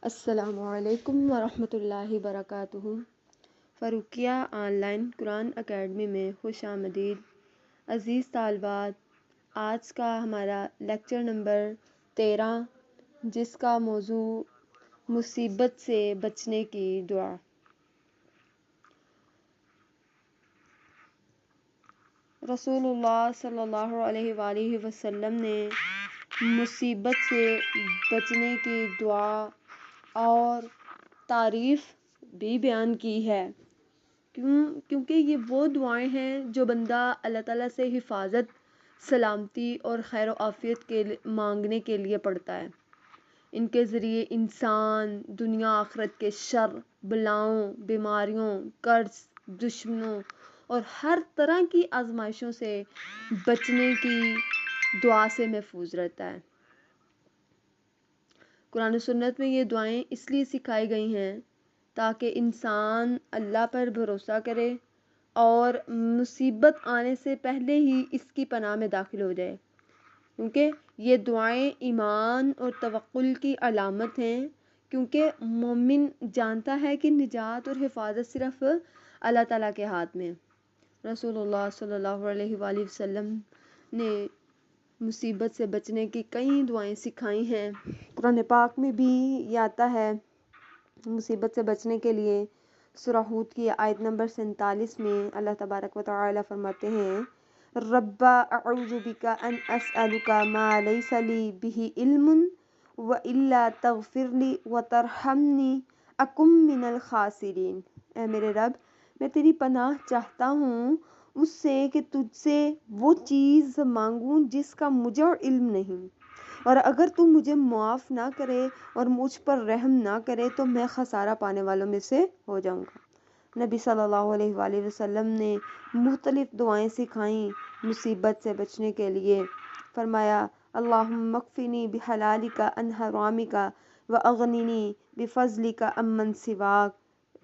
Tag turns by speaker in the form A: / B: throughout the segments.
A: السلام علیکم ورحمۃ اللہ وبرکاتہ۔ Farooqia on line Quran academy میں خوش آمدید۔ عزیز طالبات، آج کا ہمارا لیکچر نمبر 13 جس کا موضوع مصیبت سے بچنے کی دعا۔ رسول اللہ صلی اللہ علیہ وآلہ وسلم نے مصیبت سے بچنے کی دعا اور تعریف بھی بیان کی ہے، کیونکہ یہ وہ دعائیں ہیں جو بندہ اللہ تعالیٰ سے حفاظت، سلامتی اور خیر و عافیت کے مانگنے کے لیے پڑھتا ہے۔ ان کے ذریعے انسان دنیا آخرت کے شر، بلاؤں، بیماریوں، قرض، دشمنوں اور ہر طرح کی آزمائشوں سے بچنے کی دعا سے محفوظ رہتا ہے۔ قرآن و سنت میں یہ دعائیں اس لیے سکھائی گئی ہیں تاکہ انسان اللہ پر بھروسہ کرے اور مصیبت آنے سے پہلے ہی اس کی پناہ میں داخل ہو جائے، کیونکہ یہ دعائیں ایمان اور توکل کی علامت ہیں، کیونکہ مومن جانتا ہے کہ نجات اور حفاظت صرف اللہ تعالیٰ کے ہاتھ میں ہے۔ رسول اللہ صلی اللہ علیہ وآلہ وسلم نے مصیبت سے بچنے کی کئی دعائیں سکھائی ہیں۔ قرآن پاک میں بھی یہ آتا ہے مصیبت سے بچنے کے لیے۔ سورہ ہود کی آیت نمبر 47 میں اللہ تبارک و تعالی فرماتے ہیں، رب اعوذ بک ان اسألک ما لیس لی بہ علم والا تغفر لی وترحمنی اکن من الخاسرین۔ اے میرے رب، میں تیری پناہ چاہتا ہوں اس سے کہ تجھ سے وہ چیز مانگوں جس کا مجھے علم نہیں، اور اگر تو مجھے معاف نہ کرے اور مجھ پر رحم نہ کرے تو میں خسارہ پانے والوں میں سے ہو جاؤں گا۔ نبی صلی اللہ علیہ وآلہ وسلم نے مختلف دعائیں سکھائیں مصیبت سے بچنے کے لیے۔ فرمایا، اللہم اکفنی بحلالک عن حرامک واغننی بفضلک عمن سواک۔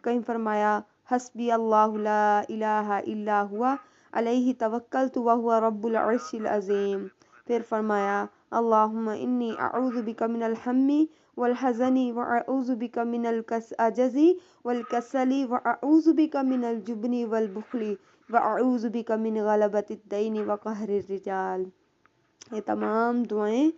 A: کہیں فرمایا، حسبی اللہ لا الہ الا ہوا علیہ توکلت وہو رب العرش العظیم۔ پھر فرمایا، اللہم انی اعوذ بک من الہم والحزن واعوذ بک من العجز والکسل واعوذ بک من الجبن والبخل واعوذ بک من غلبۃ الدین وقہر الرجال۔ یہ تمام دعائیں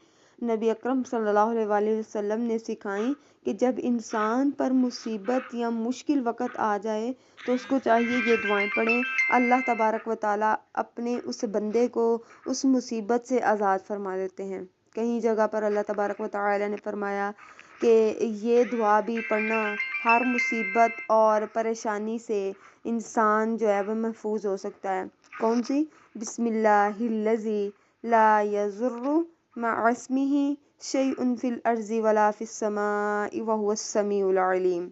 A: نبی اکرم صلی اللہ علیہ وآلہ وسلم نے سکھائیں کہ جب انسان پر مصیبت یا مشکل وقت آ جائے تو اس کو چاہیے یہ دعائیں پڑھیں۔ اللہ تبارک و تعالیٰ اپنے اس بندے کو اس مصیبت سے آزاد فرما دیتے ہیں۔ کئی جگہ پر اللہ تبارک و تعالیٰ نے فرمایا کہ یہ دعا بھی پڑھنا، ہر مصیبت اور پریشانی سے انسان جو ہے وہ محفوظ ہو سکتا ہے۔ کون سی؟ بسم اللہ الذی لا یضر مع اسمہ شیء فی الارض ولا فی السماء وہو السمیع العلیم۔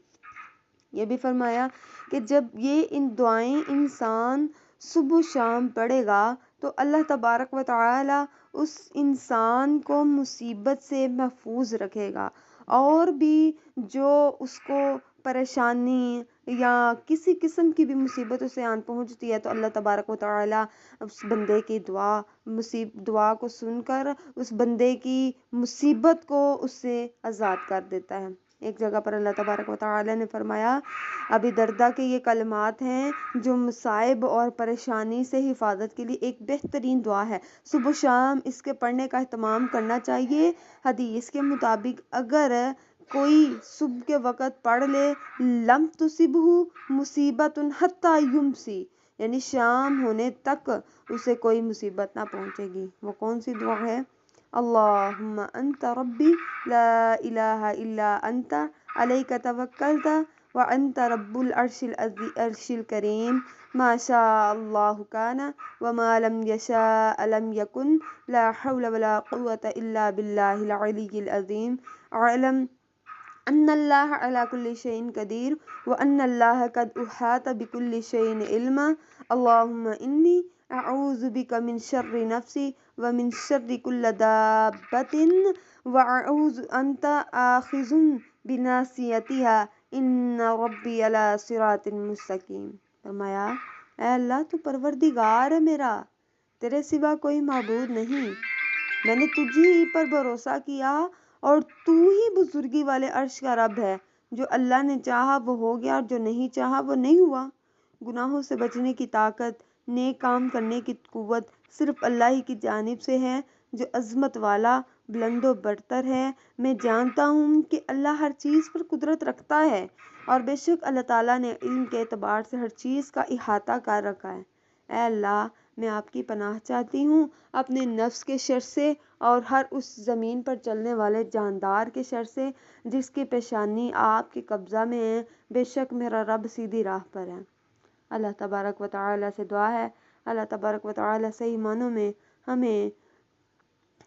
A: یہ بھی فرمایا کہ جب یہ ان دعائیں انسان صبح و شام پڑھے گا تو اللہ تبارک و تعالی اس انسان کو مصیبت سے محفوظ رکھے گا، اور بھی جو اس کو پریشانی یا کسی قسم کی بھی مصیبت اسے آن پہنچتی ہے تو اللہ تبارک و تعالی اس بندے کی دعا کو سن کر اس بندے کی مصیبت کو اس سے آزاد کر دیتا ہے۔ ایک جگہ پر اللہ تبارک و تعالی نے فرمایا، ابی درداء کے یہ کلمات ہیں جو مصائب اور پریشانی سے حفاظت کے لیے ایک بہترین دعا ہے، صبح و شام اس کے پڑھنے کا اہتمام کرنا چاہیے۔ حدیث کے مطابق اگر کوئی صبح کے وقت پڑھ لے، لم تصبہ مصیبت حتی یمسی، یعنی شام ہونے تک اسے کوئی مصیبت نہ پہنچے گی۔ وہ کون سی دعا ہے؟ اللہم انت ربی لا الہ الا انت علیک توکلت وانت رب العرش الکریم، ما شاء اللہ کان وما لم یشاء لم یکن، لا حول ولا قوة الا باللہ العلی العظیم، اعلم ان اللہ علی کل شیء قدیر وان اللہ قد احاط بکل شیء علما، اللہم انی اعوذ بک من شر نفسی ومن شر کل دابۃ واعوذ انت آخذ بناصیتها ان ربی علی صراط مستقیم۔ فرمایا، اے اللہ تو پروردگار ہے میرا، تیرے سوا کوئی معبود نہیں، میں نے تجھی پر بھروسہ کیا اور تو ہی بزرگی والے عرش کا رب ہے۔ جو اللہ نے چاہا وہ ہو گیا اور جو نہیں چاہا وہ نہیں ہوا۔ گناہوں سے بچنے کی طاقت، نیک کام کرنے کی قوت صرف اللہ ہی کی جانب سے ہے جو عظمت والا، بلند و برتر ہے۔ میں جانتا ہوں کہ اللہ ہر چیز پر قدرت رکھتا ہے اور بے شک اللہ تعالیٰ نے علم کے اعتبار سے ہر چیز کا احاطہ کر رکھا ہے۔ اے اللہ، میں آپ کی پناہ چاہتی ہوں اپنے نفس کے شر سے اور ہر اس زمین پر چلنے والے جاندار کے شر سے جس کی پیشانی آپ کے قبضہ میں ہے۔ بے شک میرا رب سیدھی راہ پر ہے۔ اللہ تبارک و تعالیٰ سے دعا ہے، اللہ تبارک و تعالیٰ صحیح معنوں میں ہمیں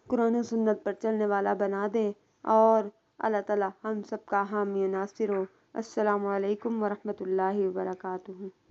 A: قرآن و سنت پر چلنے والا بنا دے اور اللہ تعالیٰ ہم سب کا حامی و ناصر ہو۔ السلام علیکم ورحمۃ اللہ وبرکاتہ۔